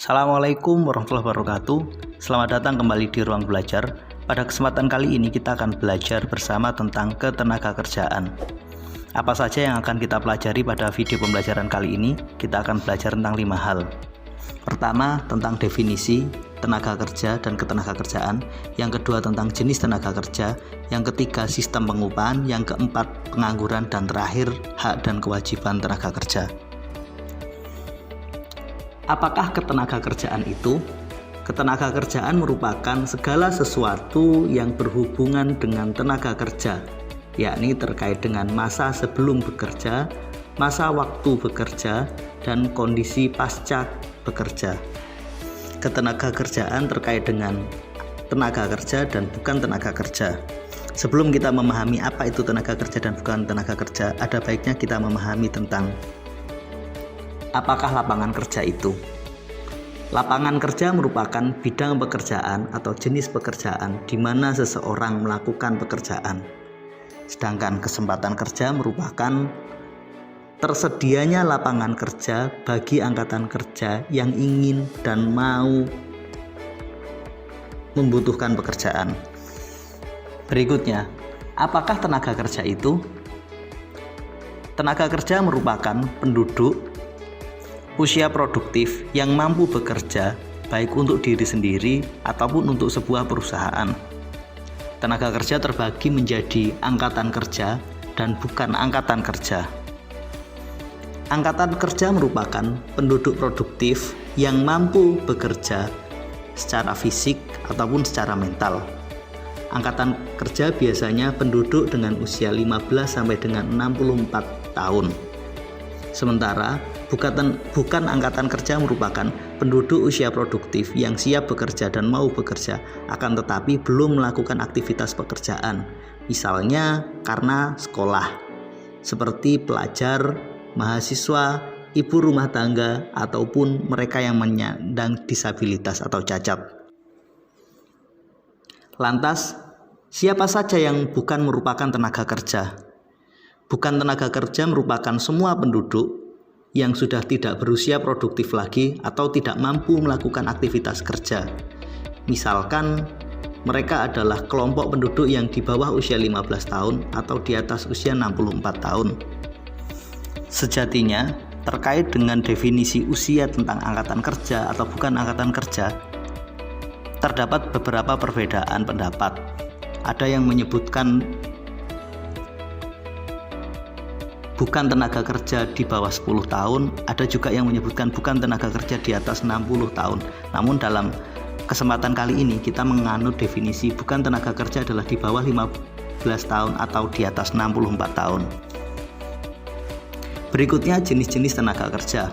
Assalamualaikum warahmatullahi wabarakatuh. Selamat datang kembali di Ruang Belajar. Pada kesempatan kali ini kita akan belajar bersama tentang ketenagakerjaan. Apa saja yang akan kita pelajari pada video pembelajaran kali ini? Kita akan belajar tentang 5 hal. Pertama, tentang definisi tenaga kerja dan ketenagakerjaan. Yang kedua, tentang jenis tenaga kerja. Yang ketiga, sistem pengupahan. Yang keempat, pengangguran. Dan terakhir, hak dan kewajiban tenaga kerja. Apakah ketenagakerjaan itu? Ketenagakerjaan merupakan segala sesuatu yang berhubungan dengan tenaga kerja, yakni terkait dengan masa sebelum bekerja, masa waktu bekerja, dan kondisi pasca bekerja. Ketenagakerjaan terkait dengan tenaga kerja dan bukan tenaga kerja. Sebelum kita memahami apa itu tenaga kerja dan bukan tenaga kerja, ada baiknya kita memahami tentang apakah lapangan kerja itu. Lapangan kerja merupakan bidang pekerjaan atau jenis pekerjaan di mana seseorang melakukan pekerjaan. Sedangkan kesempatan kerja merupakan tersedianya lapangan kerja bagi angkatan kerja yang ingin dan mau membutuhkan pekerjaan. Berikutnya, apakah tenaga kerja itu? Tenaga kerja merupakan penduduk usia produktif yang mampu bekerja baik untuk diri sendiri ataupun untuk sebuah perusahaan. Tenaga kerja terbagi menjadi angkatan kerja dan bukan angkatan kerja. Angkatan kerja merupakan penduduk produktif yang mampu bekerja secara fisik ataupun secara mental. Angkatan kerja biasanya penduduk dengan usia 15 sampai dengan 64 tahun. Sementara bukan angkatan kerja merupakan penduduk usia produktif yang siap bekerja dan mau bekerja, akan tetapi belum melakukan aktivitas pekerjaan, misalnya karena sekolah, seperti pelajar, mahasiswa, ibu rumah tangga, ataupun mereka yang menyandang disabilitas atau cacat. Lantas, siapa saja yang bukan merupakan tenaga kerja? Bukan tenaga kerja merupakan semua penduduk yang sudah tidak berusia produktif lagi atau tidak mampu melakukan aktivitas kerja. Misalkan mereka adalah kelompok penduduk yang di bawah usia 15 tahun atau di atas usia 64 tahun. Sejatinya, terkait dengan definisi usia tentang angkatan kerja atau bukan angkatan kerja, terdapat beberapa perbedaan pendapat. Ada yang menyebutkan bukan tenaga kerja di bawah 10 tahun, ada juga yang menyebutkan bukan tenaga kerja di atas 60 tahun. Namun dalam kesempatan kali ini kita menganut definisi bukan tenaga kerja adalah di bawah 15 tahun atau di atas 64 tahun. Berikutnya jenis-jenis tenaga kerja.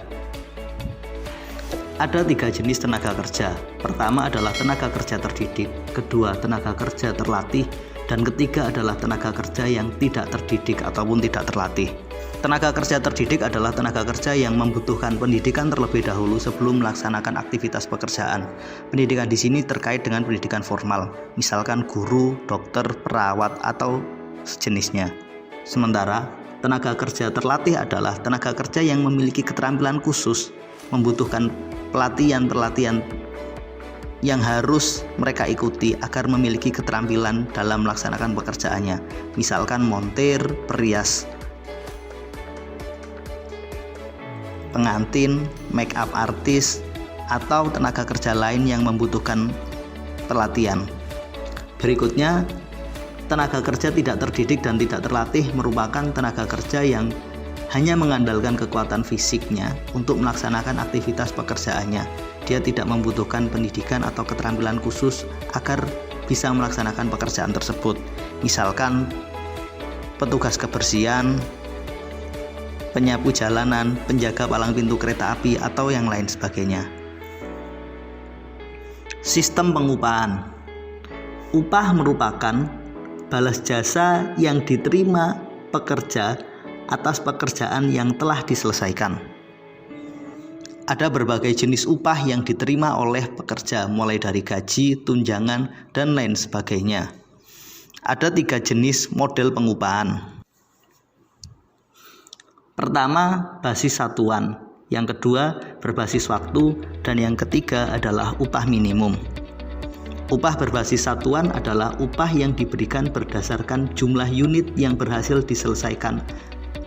Ada 3 jenis tenaga kerja. Pertama adalah tenaga kerja terdidik, kedua tenaga kerja terlatih, dan ketiga adalah tenaga kerja yang tidak terdidik ataupun tidak terlatih. Tenaga kerja terdidik adalah tenaga kerja yang membutuhkan pendidikan terlebih dahulu sebelum melaksanakan aktivitas pekerjaan. Pendidikan di sini terkait dengan pendidikan formal, misalkan guru, dokter, perawat, atau sejenisnya. Sementara tenaga kerja terlatih adalah tenaga kerja yang memiliki keterampilan khusus, membutuhkan pelatihan-pelatihan yang harus mereka ikuti agar memiliki keterampilan dalam melaksanakan pekerjaannya, misalkan montir, perias, pengantin, make up artis, atau tenaga kerja lain yang membutuhkan pelatihan. Berikutnya, tenaga kerja tidak terdidik dan tidak terlatih merupakan tenaga kerja yang hanya mengandalkan kekuatan fisiknya untuk melaksanakan aktivitas pekerjaannya. Dia tidak membutuhkan pendidikan atau keterampilan khusus agar bisa melaksanakan pekerjaan tersebut. Misalkan petugas kebersihan, penyapu jalanan, penjaga palang pintu kereta api, atau yang lain sebagainya. Sistem pengupahan. Upah merupakan balas jasa yang diterima pekerja atas pekerjaan yang telah diselesaikan. Ada berbagai jenis upah yang diterima oleh pekerja, mulai dari gaji, tunjangan, dan lain sebagainya. Ada 3 jenis model pengupahan. Pertama, basis satuan. Yang kedua, berbasis waktu, dan yang ketiga adalah upah minimum. Upah berbasis satuan adalah upah yang diberikan berdasarkan jumlah unit yang berhasil diselesaikan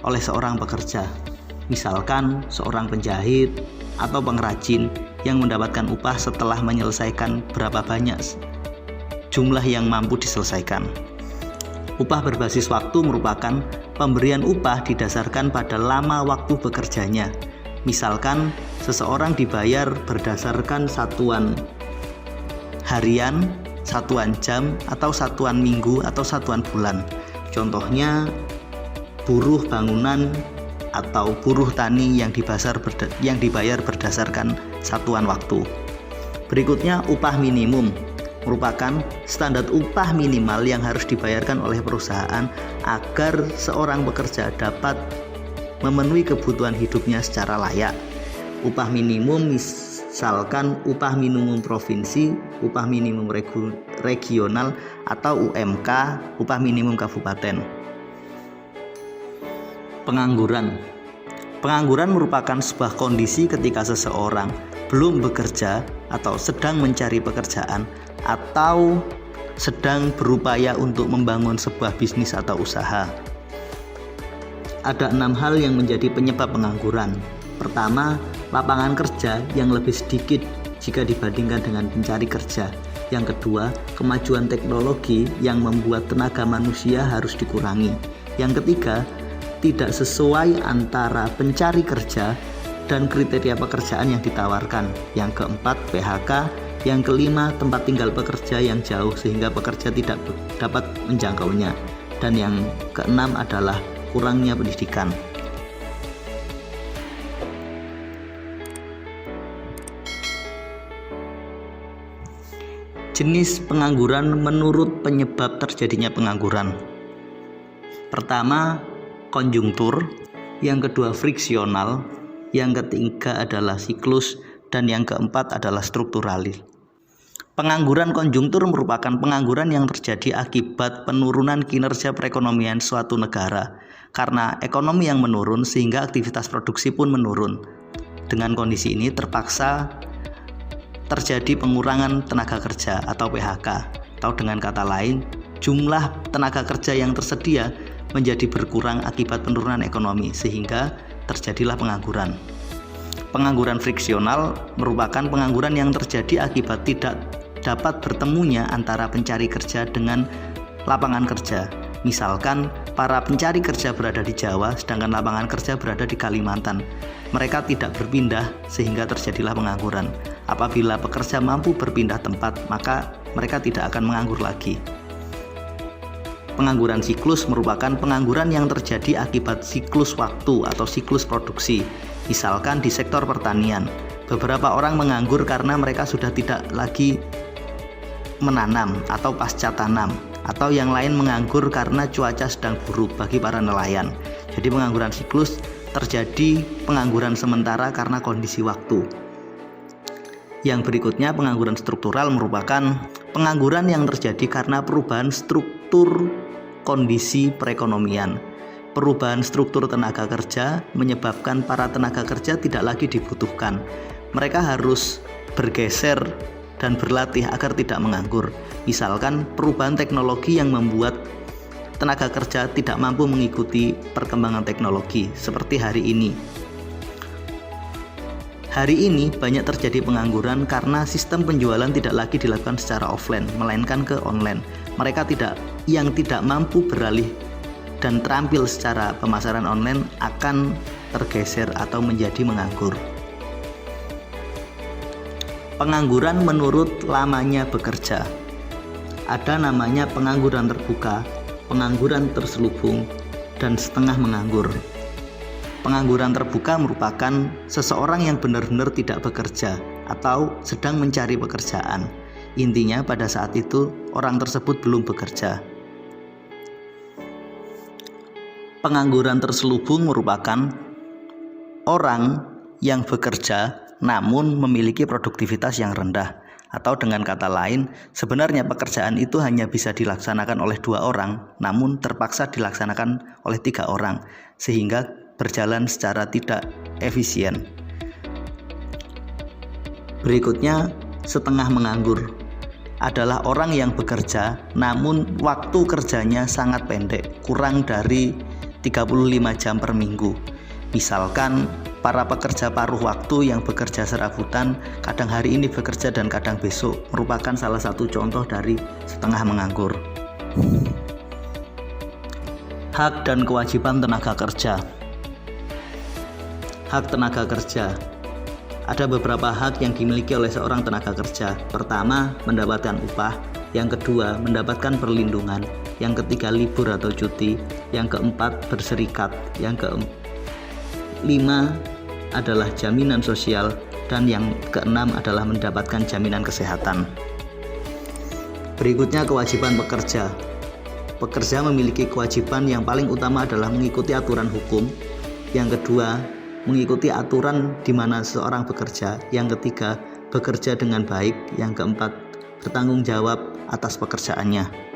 oleh seorang pekerja. Misalkan seorang penjahit atau pengrajin yang mendapatkan upah setelah menyelesaikan berapa banyak jumlah yang mampu diselesaikan. Upah berbasis waktu merupakan pemberian upah didasarkan pada lama waktu bekerjanya. Misalkan seseorang dibayar berdasarkan satuan harian, satuan jam, atau satuan minggu, atau satuan bulan. Contohnya buruh bangunan atau buruh tani yang dibayar berdasarkan satuan waktu. Berikutnya upah minimum merupakan standar upah minimal yang harus dibayarkan oleh perusahaan agar seorang pekerja dapat memenuhi kebutuhan hidupnya secara layak. Upah minimum misalkan upah minimum provinsi, upah minimum regional, atau UMK, upah minimum kabupaten. Pengangguran. Pengangguran merupakan sebuah kondisi ketika seseorang belum bekerja atau sedang mencari pekerjaan atau sedang berupaya untuk membangun sebuah bisnis atau usaha. Ada 6 hal yang menjadi penyebab pengangguran. Pertama, lapangan kerja yang lebih sedikit jika dibandingkan dengan pencari kerja. Yang kedua, kemajuan teknologi yang membuat tenaga manusia harus dikurangi. Yang ketiga, tidak sesuai antara pencari kerja dan kriteria pekerjaan yang ditawarkan. Yang keempat, PHK. Yang kelima, tempat tinggal pekerja yang jauh sehingga pekerja tidak dapat menjangkaunya. Dan yang keenam adalah kurangnya pendidikan. Jenis pengangguran menurut penyebab terjadinya pengangguran. Pertama, konjungtur, yang kedua friksional, yang ketiga adalah siklus, dan yang keempat adalah strukturalis. Pengangguran konjungtur merupakan pengangguran yang terjadi akibat penurunan kinerja perekonomian suatu negara. Karena ekonomi yang menurun sehingga aktivitas produksi pun menurun. Dengan kondisi ini terpaksa terjadi pengurangan tenaga kerja atau PHK. Atau dengan kata lain, jumlah tenaga kerja yang tersedia menjadi berkurang akibat penurunan ekonomi sehingga terjadilah pengangguran. Pengangguran friksional merupakan pengangguran yang terjadi akibat tidak dapat bertemunya antara pencari kerja dengan lapangan kerja. Misalkan para pencari kerja berada di Jawa sedangkan lapangan kerja berada di Kalimantan. Mereka tidak berpindah sehingga terjadilah pengangguran. Apabila pekerja mampu berpindah tempat, maka mereka tidak akan menganggur lagi. Pengangguran siklus merupakan pengangguran yang terjadi akibat siklus waktu atau siklus produksi. Misalkan di sektor pertanian, beberapa orang menganggur karena mereka sudah tidak lagi menanam atau pasca tanam, atau yang lain menganggur karena cuaca sedang buruk bagi para nelayan. Jadi pengangguran siklus terjadi pengangguran sementara karena kondisi waktu. Yang berikutnya, pengangguran struktural merupakan pengangguran yang terjadi karena perubahan struktur kondisi perekonomian. Perubahan struktur tenaga kerja menyebabkan para tenaga kerja tidak lagi dibutuhkan. Mereka harus bergeser dan berlatih agar tidak menganggur. Misalkan perubahan teknologi yang membuat tenaga kerja tidak mampu mengikuti perkembangan teknologi seperti hari ini. Hari ini banyak terjadi pengangguran karena sistem penjualan tidak lagi dilakukan secara offline, melainkan ke online. Mereka yang tidak mampu beralih dan terampil secara pemasaran online akan tergeser atau menjadi menganggur. Pengangguran menurut lamanya bekerja. Ada namanya pengangguran terbuka, pengangguran terselubung, dan setengah menganggur. Pengangguran terbuka merupakan seseorang yang benar-benar tidak bekerja atau sedang mencari pekerjaan. Intinya pada saat itu orang tersebut belum bekerja. Pengangguran terselubung merupakan orang yang bekerja namun memiliki produktivitas yang rendah. Atau dengan kata lain, sebenarnya pekerjaan itu hanya bisa dilaksanakan oleh 2 orang, namun terpaksa dilaksanakan oleh 3 orang, sehingga berjalan secara tidak efisien. Berikutnya, setengah menganggur adalah orang yang bekerja namun waktu kerjanya sangat pendek, kurang dari 35 jam per minggu. Misalkan para pekerja paruh waktu yang bekerja serabutan, kadang hari ini bekerja dan kadang besok, merupakan salah satu contoh dari setengah menganggur. Hak dan kewajiban tenaga kerja. Hak tenaga kerja. Ada beberapa hak yang dimiliki oleh seorang tenaga kerja. Pertama, mendapatkan upah. Yang kedua, mendapatkan perlindungan. Yang ketiga, libur atau cuti. Yang keempat, berserikat. Yang kelima adalah jaminan sosial. Dan yang keenam adalah mendapatkan jaminan kesehatan. Berikutnya, kewajiban pekerja. Pekerja memiliki kewajiban yang paling utama adalah mengikuti aturan hukum. Yang kedua, mengikuti aturan di mana seseorang bekerja. Yang ketiga, bekerja dengan baik. Yang keempat, bertanggung jawab atas pekerjaannya.